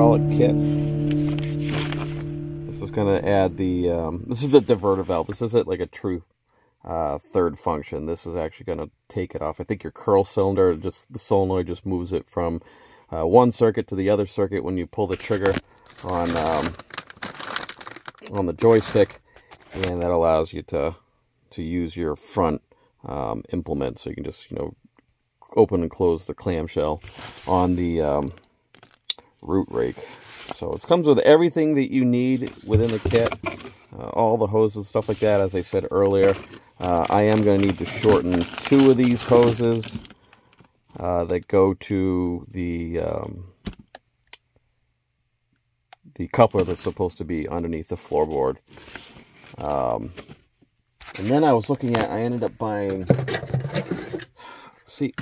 hydraulic kit. This is going to add the, this is the diverter valve. This isn't like a true third function. This is actually going to take it off. I think your curl cylinder, just the solenoid just moves it from one circuit to the other circuit when you pull the trigger on the joystick, and that allows you to use your front implement, so you can just, you know, open and close the clamshell on the root rake. So it comes with everything that you need within the kit, all the hoses, stuff like that. As I said earlier, I am going to need to shorten 2 of these hoses that go to the coupler that's supposed to be underneath the floorboard. And then I was looking at, I ended up buying, see,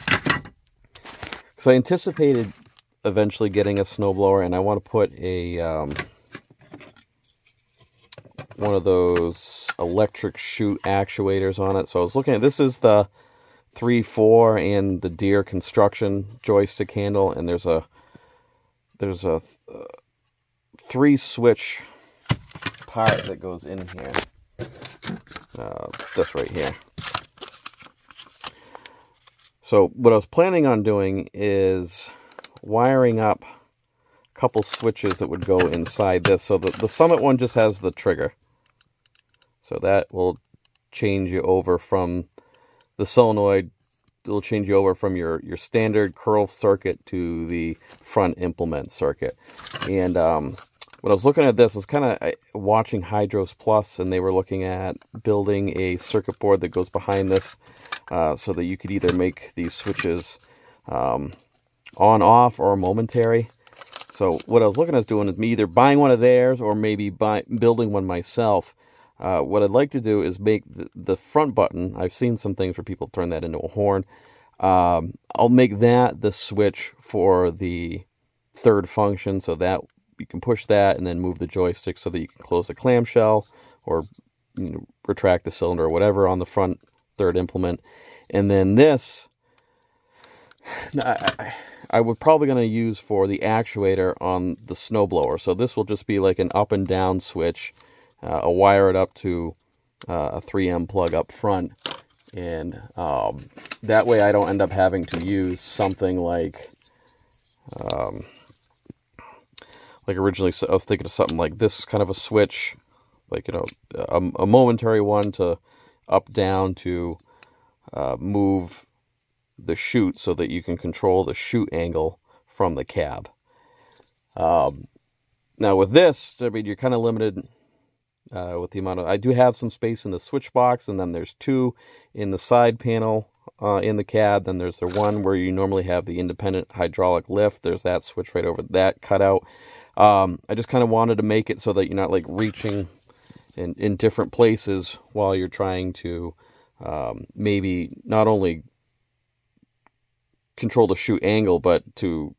because I anticipated eventually getting a snowblower, and I want to put a one of those electric chute actuators on it. So I was looking at, this is the 3/4 and the Deere construction joystick handle, and there's a 3-switch part that goes in here. This right here. So what I was planning on doing is wiring up a couple switches that would go inside this. So the Summit one just has the trigger. So that will change you over from the solenoid. It'll change you over from your standard curl circuit to the front implement circuit. And when I was looking at this, I was kind of watching Hydros Plus, and they were looking at building a circuit board that goes behind this, so that you could either make these switches on-off or momentary. So what I was looking at doing is me either buying one of theirs or maybe building one myself. What I'd like to do is make the front button. I've seen some things where people turn that into a horn. I'll make that the switch for the third function, so that you can push that and then move the joystick so that you can close the clamshell or, you know, retract the cylinder or whatever on the front third implement. And then this, I would probably going to use for the actuator on the snowblower. So this will just be like an up and down switch. I'll wire it up to a 3M plug up front, and that way I don't end up having to use something like originally I was thinking of something like this kind of a switch, like, you know, a momentary one to up down to move the chute so that you can control the chute angle from the cab. Now with this, I mean, you're kind of limited with the amount of, I do have some space in the switch box, and then there's 2 in the side panel in the cab. Then there's the one where you normally have the independent hydraulic lift. There's that switch right over that cutout. I just kind of wanted to make it so that you're not like reaching in different places while you're trying to maybe not only control the chute angle, but to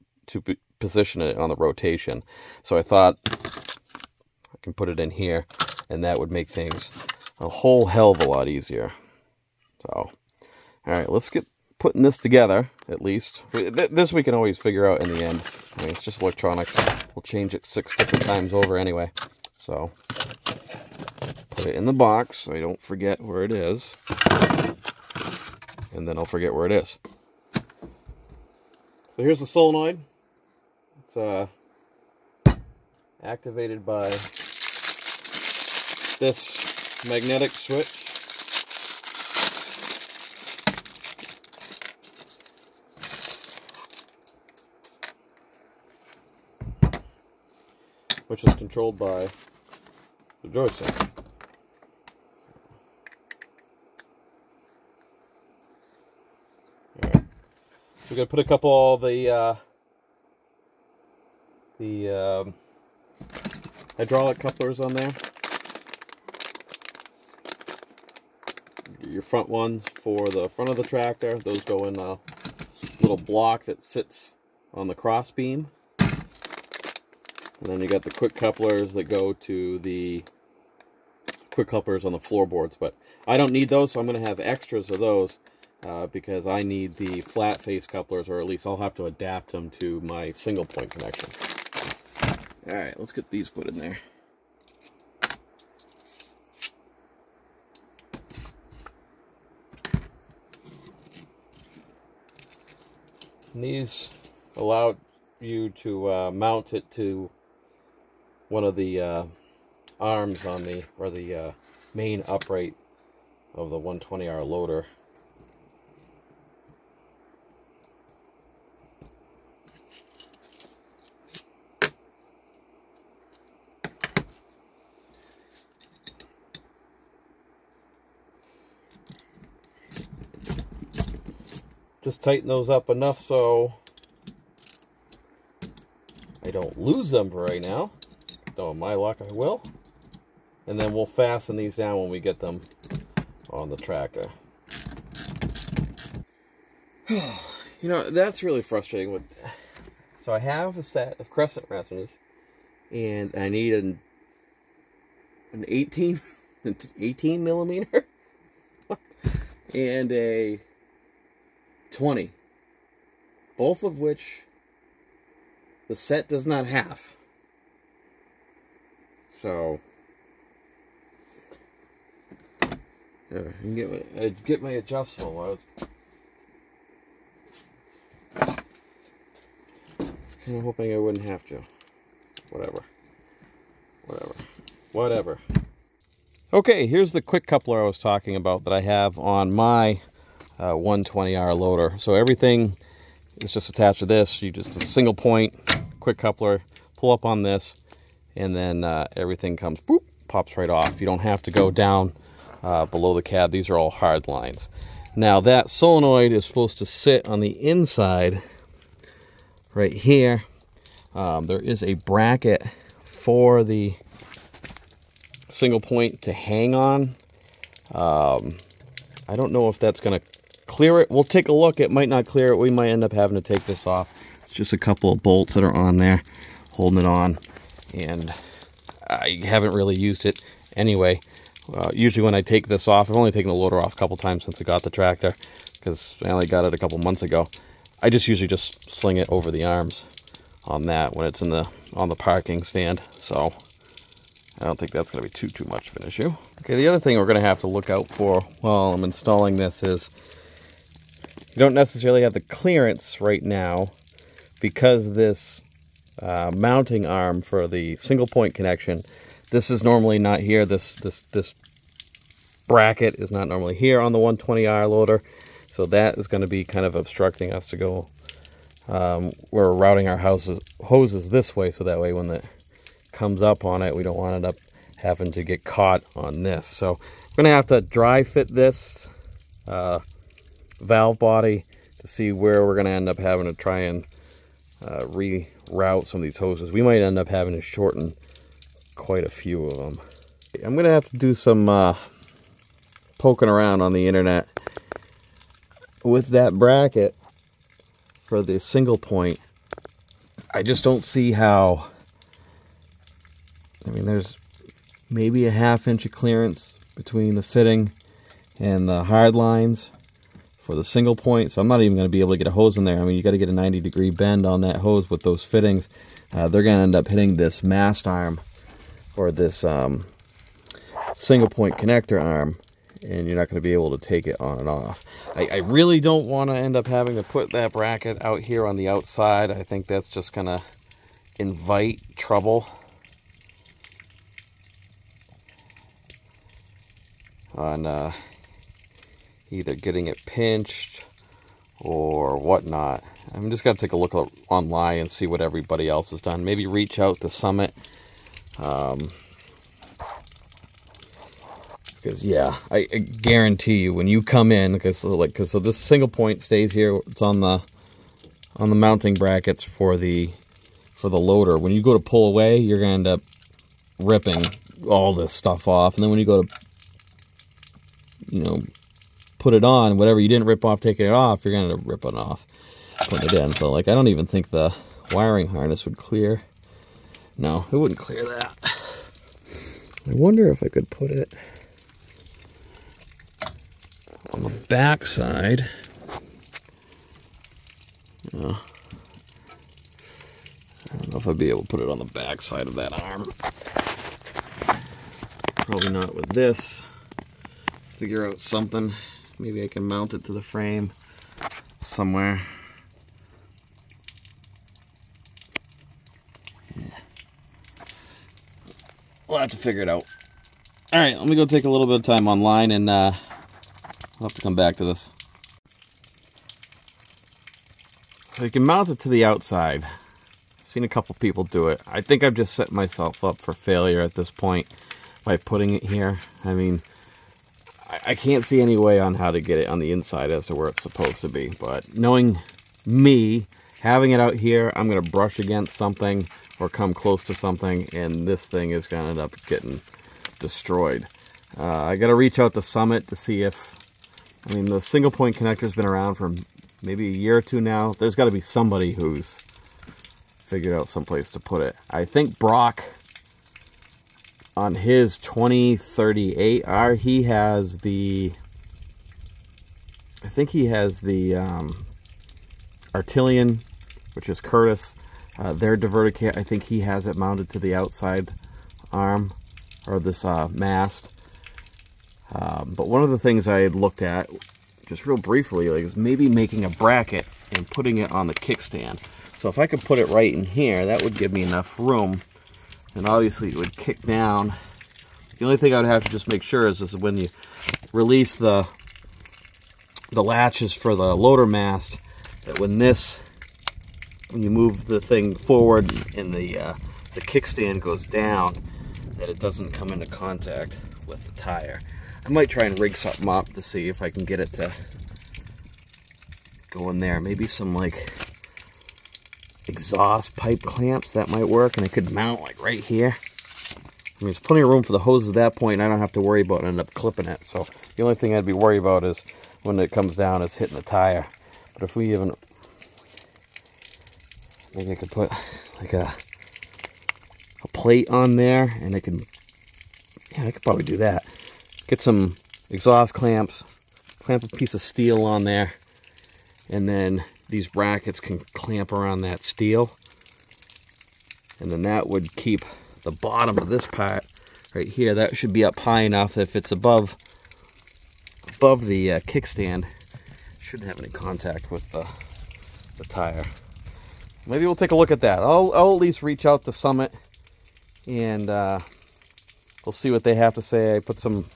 position it on the rotation. So I thought I can put it in here, and that would make things a whole hell of a lot easier. So, all right, let's get putting this together, at least. This we can always figure out in the end. I mean, it's just electronics. We'll change it 6 different times over anyway. So, put it in the box so I don't forget where it is. And then I'll forget where it is. So here's the solenoid. It's activated by this magnetic switch. Which is controlled by the joystick. Alright. So we're going to put a couple of the hydraulic couplers on there. Your front ones for the front of the tractor. Those go in a little block that sits on the cross beam. And then you got the quick couplers that go to the quick couplers on the floorboards. But I don't need those, so I'm going to have extras of those because I need the flat face couplers, or at least I'll have to adapt them to my single point connection. All right, let's get these put in there. And these allow you to mount it to one of the arms on the, or the main upright of the 120R loader. Just tighten those up enough so I don't lose them for right now. Though my luck, I will. And then we'll fasten these down when we get them on the tractor. You know, that's really frustrating. With so I have a set of crescent resonators, and I need an 18 millimeter and a 20, both of which the set does not have. So yeah, I can get my adjustable. I was kind of hoping I wouldn't have to. Whatever. Okay, here's the quick coupler I was talking about that I have on my 120R loader. So everything is just attached to this. You just a single point quick coupler, pull up on this, and then everything comes, boop, pops right off. You don't have to go down below the cab. These are all hard lines. Now that solenoid is supposed to sit on the inside right here. There is a bracket for the single point to hang on. I don't know if that's going to clear it. We'll take a look. It might not clear it. We might end up having to take this off. It's just a couple of bolts that are on there holding it on, and I haven't really used it anyway. Usually when I take this off, I've only taken the loader off a couple times since I got the tractor, because I only got it a couple months ago. I usually just sling it over the arms on that when it's on the parking stand. So I don't think that's going to be too much of an issue. Okay, the other thing we're going to have to look out for while I'm installing this is you don't necessarily have the clearance right now, because this mounting arm for the single point connection, this is normally not here. This bracket is not normally here on the 120R loader, so that is going to be kind of obstructing us to go. We're routing our hoses this way, so that way when it comes up on it, we don't want to end up having to get caught on this. So we're going to have to dry fit this valve body to see where we're going to end up having to try and reroute some of these hoses. We might end up having to shorten quite a few of them. I'm going to have to do some poking around on the internet with that bracket for the single point. I just don't see how. I mean, there's maybe a 1/2 inch of clearance between the fitting and the hard lines for the single point, so I'm not even going to be able to get a hose in there. I mean, you got to get a 90-degree bend on that hose with those fittings. They're going to end up hitting this mast arm, or this single point connector arm, and you're not going to be able to take it on and off. I really don't want to end up having to put that bracket out here on the outside. I think that's just going to invite trouble on either getting it pinched or whatnot. I'm just going to take a look online and see what everybody else has done. Maybe reach out to Summit. Because yeah, I guarantee you when you come in, so this single point stays here. It's on the mounting brackets for the loader. When you go to pull away, you're going to end up ripping all this stuff off, and then when you go to put it on, whatever you didn't rip off taking it off, you're going to rip it off putting it in. So like, I don't even think the wiring harness would clear. No, it wouldn't clear that. I wonder if I could put it on the back side. I don't know if I'll be able to put it on the back side of that arm. Probably not with this. Figure out something. Maybe I can mount it to the frame somewhere. Yeah. We'll have to figure it out. Alright, let me go take a little bit of time online and I'll have to come back to this. So you can mount it to the outside. I've seen a couple people do it. I think I've just set myself up for failure at this point by putting it here. I mean, I can't see any way on how to get it on the inside as to where it's supposed to be. But knowing me, having it out here, I'm going to brush against something or come close to something, and this thing is going to end up getting destroyed. I got to reach out to Summit to see if, I mean, the single point connector's been around for maybe a year or two now. There's got to be somebody who's figured out someplace to put it. I think Brock, on his 2038R, he has the, I think he has the Artillean, which is Curtis. Their diverter kit, I think he has it mounted to the outside arm, or this mast. But one of the things I had looked at, just real briefly, like, is maybe making a bracket and putting it on the kickstand. So if I could put it right in here, that would give me enough room. And obviously it would kick down. The only thing I would have to just make sure is when you release the latches for the loader mast, that when you move the thing forward and the kickstand goes down, that it doesn't come into contact with the tire. I might try and rig something up to see if I can get it to go in there. Maybe some like exhaust pipe clamps, that might work, and it could mount like right here. I mean, there's plenty of room for the hose at that point, and I don't have to worry about ending up clipping it. So the only thing I'd be worried about is when it comes down is hitting the tire. But if we even, maybe I could put like a plate on there, and it can, yeah, I could probably do that. Get some exhaust clamps, clamp a piece of steel on there, and then these brackets can clamp around that steel, and then that would keep the bottom of this part right here. That should be up high enough that if it's above the kickstand, shouldn't have any contact with the tire. Maybe we'll take a look at that. I'll at least reach out to Summit, and we'll see what they have to say. I put some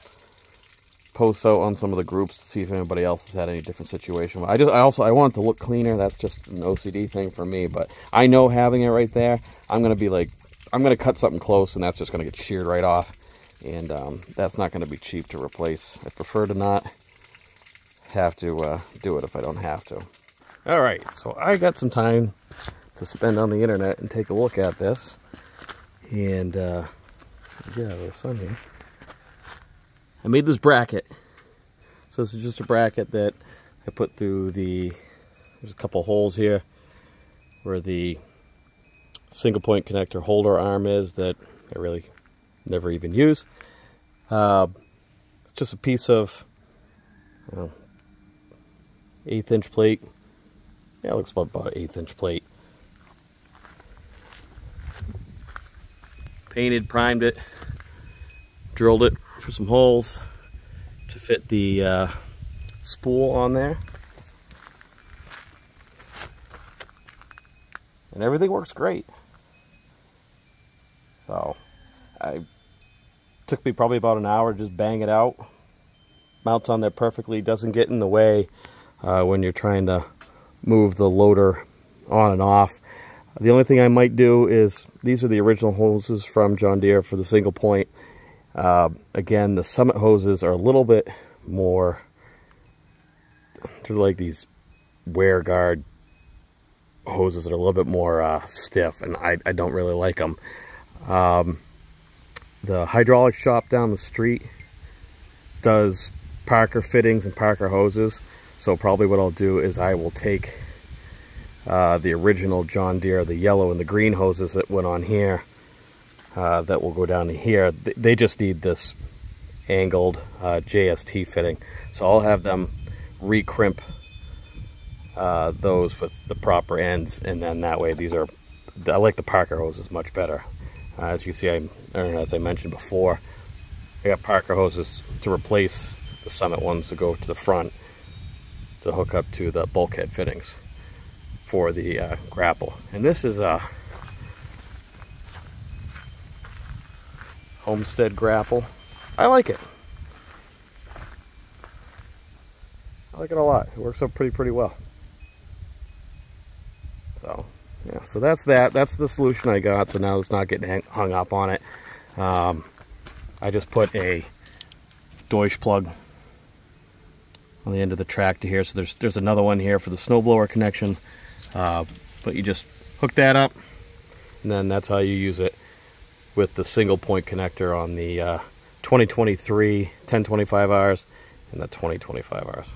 posts out on some of the groups to see if anybody else has had any different situation. I want it to look cleaner. That's just an OCD thing for me, but I know having it right there, I'm going to be like, I'm going to cut something close, and that's just going to get sheared right off, and that's not going to be cheap to replace. I prefer to not have to do it if I don't have to. All right, so I got some time to spend on the internet and take a look at this, and get out of the sun here. I made this bracket. So this is just a bracket that I put through there's a couple holes here where the single point connector holder arm is that I really never even use. It's just a piece of 1/8" plate. Yeah, it looks about an 1/8" plate. Painted, primed it, drilled it for some holes to fit the spool on there, and everything works great. So took me probably about an hour to just bang it out. Mounts on there perfectly, doesn't get in the way when you're trying to move the loader on and off. The only thing I might do is, these are the original hoses from John Deere for the single point. Again, the Summit hoses are a little bit more, they're like these wear guard hoses that are a little bit more stiff, and I don't really like them. The hydraulic shop down the street does Parker fittings and Parker hoses, so probably what I'll do is I will take the original John Deere, the yellow and the green hoses that went on here, that will go down to here. They just need this angled JST fitting, so I'll have them recrimp those with the proper ends, and then that way these are I like the Parker hoses much better. As you see, as I mentioned before, I got Parker hoses to replace the Summit ones to go to the front to hook up to the bulkhead fittings for the grapple. And this is a Homestead grapple. I like it. I like it a lot. It works out pretty well. So yeah, so that's that. That's the solution I got. So now it's not getting hung up on it. I just put a Deutsch plug on the end of the tractor here. So there's another one here for the snowblower connection. But you just hook that up, and then that's how you use it with the single point connector on the 2023 1025Rs and the 2025Rs.